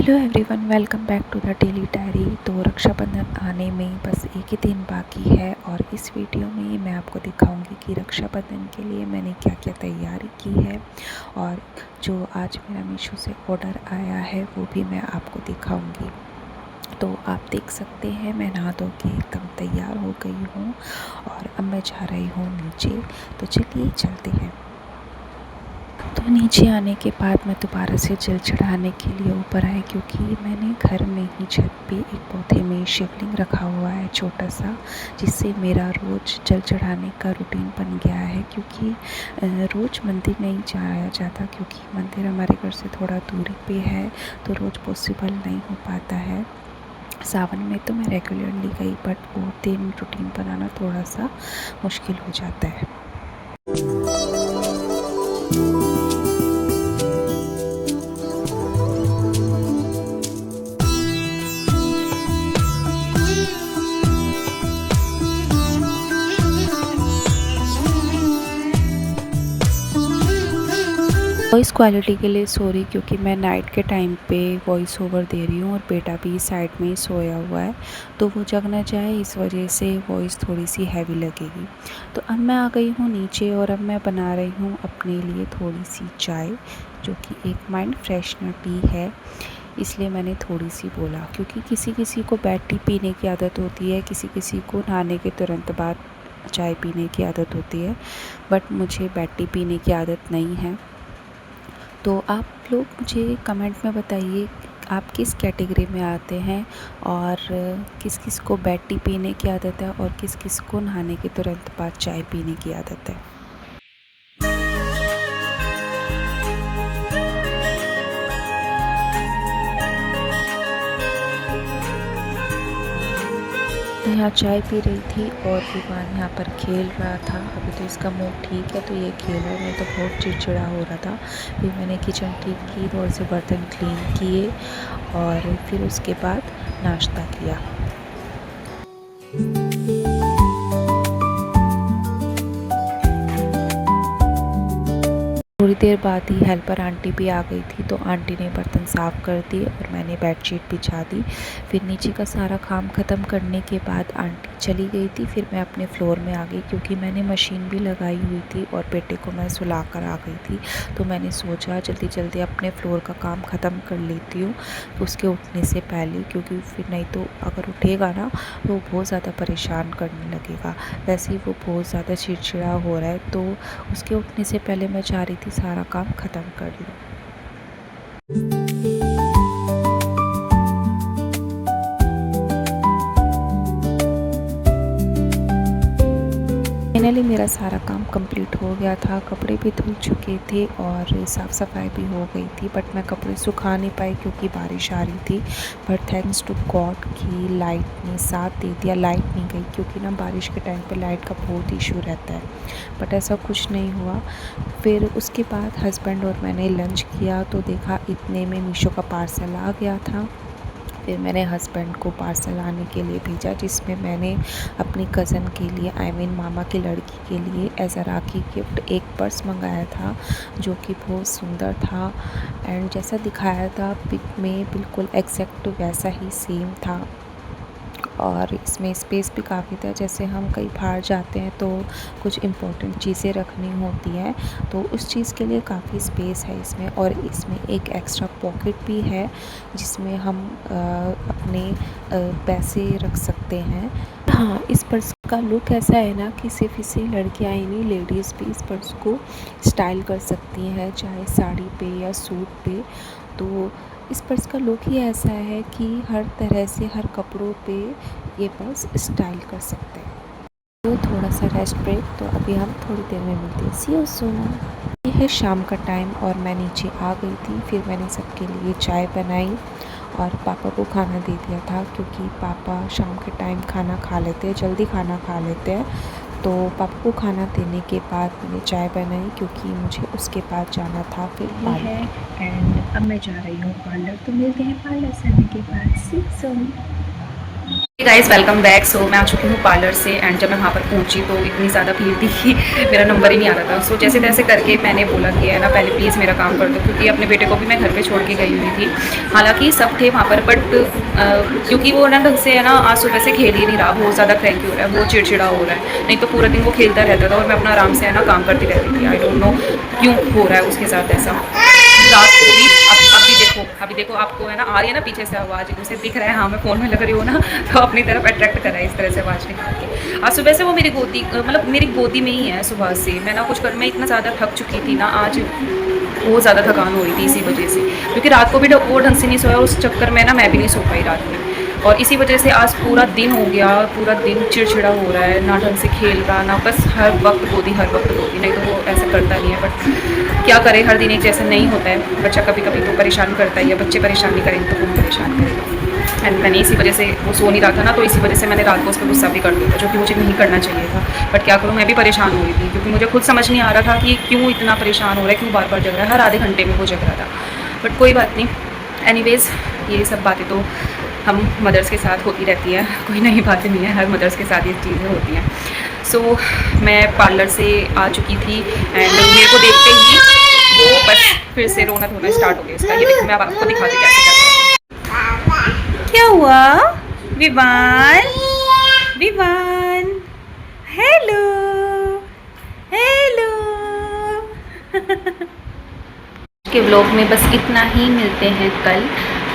Hello everyone, welcome back to the daily diary. तो रक्षाबंधन आने में बस एक ही दिन बाकी है और इस वीडियो में मैं आपको दिखाऊंगी कि रक्षाबंधन के लिए मैंने क्या क्या तैयारी की है और जो आज मेरा मीशो से ऑर्डर आया है वो भी मैं आपको दिखाऊंगी। तो आप देख सकते हैं मैं नहा धो के एकदम तैयार हो गई हूँ और अब मैं जा रही हूँ नीचे। तो चलिए चलते हैं। तो नीचे आने के बाद मैं दोबारा से जल चढ़ाने के लिए ऊपर आई, क्योंकि मैंने घर में ही छत पे एक पौधे में शिवलिंग रखा हुआ है छोटा सा, जिससे मेरा रोज़ जल चढ़ाने का रूटीन बन गया है। क्योंकि रोज़ मंदिर नहीं जाया जाता, क्योंकि मंदिर हमारे घर से थोड़ा दूरी पे है, तो रोज़ पॉसिबल नहीं हो पाता है। सावन में तो मैं रेगुलरली गई, बट वो दिन रूटीन बनाना थोड़ा सा मुश्किल हो जाता है। वॉइस क्वालिटी के लिए सॉरी, क्योंकि मैं नाइट के टाइम पे वॉइस ओवर दे रही हूँ और बेटा भी साइड में ही सोया हुआ है, तो वो जग ना जाए, इस वजह से वॉइस थोड़ी सी हैवी लगेगी। तो अब मैं आ गई हूँ नीचे और अब मैं बना रही हूँ अपने लिए थोड़ी सी चाय, जो कि एक माइंड फ्रेशनर टी है। इसलिए मैंने थोड़ी सी बोला, क्योंकि किसी किसी को बेड टी पीने की आदत होती है, किसी किसी को नहाने के तुरंत बाद चाय पीने की आदत होती है, बट मुझे बेड टी पीने की आदत नहीं है। तो आप लोग मुझे कमेंट में बताइए आप किस कैटेगरी में आते हैं और किस किस को बेड टी पीने की आदत है और किस किस को नहाने के तुरंत बाद चाय पीने की आदत है। तो यहाँ चाय पी रही थी और विमान यहाँ पर खेल रहा था। अभी तो इसका मूड ठीक है तो ये खेल रहा है, नहीं तो बहुत चिड़चिड़ा हो रहा था। फिर मैंने किचन ठीक की, थोड़े से बर्तन क्लीन किए और फिर उसके बाद नाश्ता किया। थोड़ी देर बाद ही हेल्पर आंटी भी आ गई थी, तो आंटी ने बर्तन साफ़ कर दिए और मैंने बेडशीट बिछा दी। फिर नीचे का सारा काम ख़त्म करने के बाद आंटी चली गई थी, फिर मैं अपने फ्लोर में आ गई, क्योंकि मैंने मशीन भी लगाई हुई थी और बेटे को मैं सुला कर आ गई थी। तो मैंने सोचा जल्दी जल्दी अपने फ्लोर का काम ख़त्म कर लेती हूँ उसके उठने से पहले, क्योंकि फिर नहीं तो अगर उठेगा ना तो वो बहुत ज़्यादा परेशान करने लगेगा। वैसे ही वो बहुत ज़्यादा चिड़चिड़ा हो रहा है, तो उसके उठने से पहले मैं चाह रही थी सारा काम ख़त्म कर लूँ। फाइनली मेरा सारा काम कंप्लीट हो गया था, कपड़े भी धुल चुके थे और साफ़ सफाई भी हो गई थी, बट मैं कपड़े सुखा नहीं पाई क्योंकि बारिश आ रही थी। बट थैंक्स टू गॉड कि लाइट ने साथ दे दिया, लाइट नहीं गई, क्योंकि ना बारिश के टाइम पे लाइट का बहुत इशू रहता है, बट ऐसा कुछ नहीं हुआ। फिर उसके बाद हस्बैंड और मैंने लंच किया, तो देखा इतने में मीशो का पार्सल आ गया था। फिर मैंने हस्बैंड को पार्सल आने के लिए भेजा, जिसमें मैंने अपनी कज़न के लिए मामा की लड़की के लिए एज अ राखी गिफ्ट एक पर्स मंगाया था, जो कि बहुत सुंदर था एंड जैसा दिखाया था पिक में बिल्कुल एग्जैक्ट वैसा ही सेम था। और इसमें स्पेस भी काफ़ी था, जैसे हम कहीं बाहर जाते हैं तो कुछ इम्पोर्टेंट चीज़ें रखनी होती हैं, तो उस चीज़ के लिए काफ़ी स्पेस है इसमें। और इसमें एक एक्स्ट्रा पॉकेट भी है, जिसमें हम अपने पैसे रख सकते हैं। हाँ, इस पर्स का लुक ऐसा है ना कि सिर्फ इसे लड़कियाँ ही नहीं, लेडीज़ भी इस पर्स को स्टाइल कर सकती हैं, चाहे साड़ी पे या सूट पे। तो इस पर्स का लुक ही ऐसा है कि हर तरह से हर कपड़ों पे ये पर्स स्टाइल कर सकते हैं। तो थोड़ा सा रेस्ट ब्रेक, तो अभी हम थोड़ी देर में मिलते हैं। सी यू सून। ये है शाम का टाइम और मैं नीचे आ गई थी। फिर मैंने सबके लिए चाय बनाई और पापा को खाना दे दिया था, क्योंकि पापा शाम के टाइम खाना खा लेते हैं, जल्दी खाना खा लेते हैं। तो पापा को खाना देने के बाद मैंने चाय बनाई, क्योंकि मुझे उसके बाद जाना था फिर पार्लर। एंड अब मैं जा रही हूँ पार्लर, तो मिलते हैं पार्लर से आने के बाद। See soon. Guys welcome back. So मैं आ चुकी हूँ पार्लर से एंड जब मैं वहाँ पर पहुँची तो इतनी ज़्यादा भीड़ थी कि मेरा नंबर ही नहीं आ रहा था। सो जैसे तैसे करके मैंने बोला कि है ना पहले प्लीज़ मेरा काम कर दो, क्योंकि अपने बेटे को भी मैं घर पे छोड़ के गई हुई थी। हालांकि सब थे वहाँ पर बट क्योंकि वो ना ढंग से है ना आज सुबह से खेल ही नहीं रहा, बहुत ज़्यादा क्रैंकी हो रहा है, वो चिड़चिड़ा हो रहा है। नहीं तो पूरा दिन वो खेलता रहता था और मैं अपना आराम से है ना काम करती रहती थी। आई डोंट नो क्यों हो रहा है उसके साथ ऐसा। रात को भी अभी देखो आपको है ना आ रही है ना पीछे से आवाज़, उसे दिख रहा है हाँ मैं फ़ोन में लग रही हूँ ना, तो अपनी तरफ अट्रैक्ट कर रहा है इस तरह से आवाज़ निकाल के। आज सुबह से वो मेरी गोदी मतलब मेरी गोदी में ही है सुबह से। मैं ना कुछ कर मैं इतना ज़्यादा थक चुकी थी ना, आज बहुत ज़्यादा थकान हो रही थी इसी वजह से, क्योंकि रात को भी वो ढंग से नहीं सोया, उस चक्कर में ना मैं भी नहीं सो पाई रात में। और इसी वजह से आज पूरा दिन हो गया, पूरा दिन चिड़चिड़ा हो रहा है, ना ढंग से खेल रहा ना, बस हर वक्त गोदी हर वक्त गोदी। नहीं तो वो ऐसा करता नहीं है बट क्या करे, हर दिन एक जैसा नहीं होता है। बच्चा कभी कभी तो परेशान करता ही है, बच्चे परेशान नहीं करेंगे तो कौन परेशान करेगा। एंड मैंने इसी वजह से वो सो नहीं रहा था ना, तो इसी वजह से मैंने रात को उस पर गुस्सा भी कर दिया था, जो कि मुझे नहीं करना चाहिए था। बट क्या करूँ, मैं भी परेशान हो रही थी क्योंकि मुझे खुद समझ नहीं आ रहा था कि क्यों इतना परेशान हो रहा है, क्यों बार बार जग रहा है, हर आधे घंटे में वो जग रहा था। बट कोई बात नहीं, एनीवेज़ ये सब बातें तो हम मदर्स के साथ होती रहती है, कोई नई बातें नहीं है, हर मदर्स के साथ ये चीज़ें होती हैं। सो मैं पार्लर से आ चुकी थी एंड मेरे को देखते ही वो बस फिर से रोना धोना स्टार्ट हो गया इसका। ये देखो मैं अब आपको दिखाती कैसे करते हैं। क्या हुआ विवान? Vivaan hello hello. के व्लॉग में बस इतना ही, मिलते हैं कल,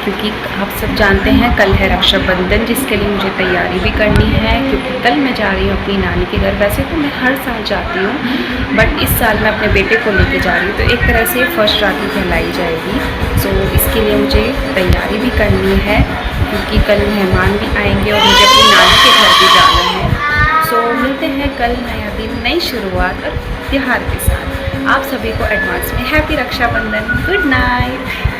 क्योंकि आप सब जानते हैं कल है रक्षाबंधन, जिसके लिए मुझे तैयारी भी करनी है, क्योंकि कल मैं जा रही हूँ अपनी नानी के घर। वैसे तो मैं हर साल जाती हूँ बट इस साल मैं अपने बेटे को लेके जा रही हूँ, तो एक तरह से फर्स्ट राखी कहलाई जाएगी। सो इसके लिए मुझे तैयारी भी करनी है, क्योंकि कल मेहमान भी आएंगे और मुझे अपनी नानी के घर भी जाना है। सो मिलते हैं कल, नया दिन नई शुरुआत और त्यौहार के साथ। आप सभी को एडवांस में हैप्पी रक्षाबंधन। Good night.